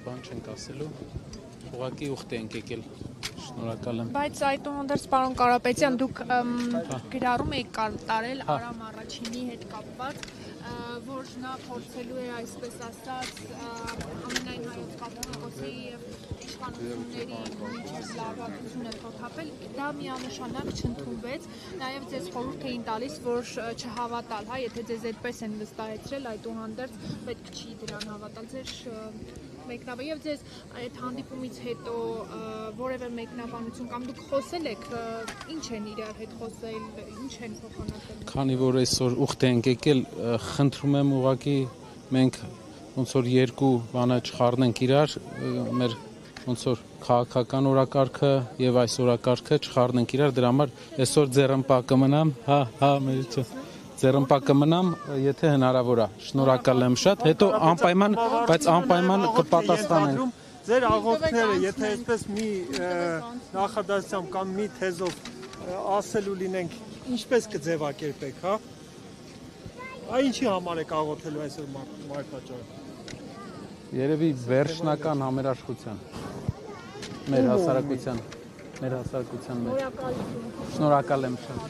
բան չենք ասելու, ուղղակի ուխտ ենք եկել, շնորհակալ եմ։ Բայց այդուհանդերձ պարոն Կարապետյան, դուք գրառում եք կատարել Արամ Առաջինի հետ կապված, որ նա փորձելու է այսպես ասած ամենայն հայոց կաթողիկոսի եւ իշխանությունների միջև լարվածությունը թոթափել, դա միանշանակ չընդունվեց, նաեւ ձեզ խորհուրդ էին տալիս, որ չհավատալ, հա, եթե ձեզ այդպես են վստահեցրել, այդուհանդերձ պետք չի դրան հավատալ, ձեր մեկնաբանը եւ ձեզ այդ հանդիպումից հետո որևէ մեկնաբանություն կամ դուք խոսել եք, ինչ են իրար հետ խոսել, ինչ են փոխանակել։ Քանի որ այսօր ուխտ ենք եկել, խնդրում եմ ուղղակի մենք ոնց որ երկու բանը չխառնենք իրար, մեր ոնց որ քաղաքական օրակարգը եւ այս օրակարգը չխառնենք իրար, դրա համար այսօր ձեռնպակը մնամ, մեր ձեռնպակը մնամ, եթե հնարավոր է։ Շնորհակալ եմ շատ, հետո անպայման, բայց անպայման կպատասխանենք։ Ձեր աղոթքները, եթե այսպես մի նախադասությամբ կամ մի թեզով ասելու լինենք, ինչպես կձևակերպեք, հա? Ինչի համար եք աղոթելու այսօր մարգաճարը։ Երևի վերջնական համերաշխության, մեր հասարակության մեջ։ Շնորհակալ եմ շատ։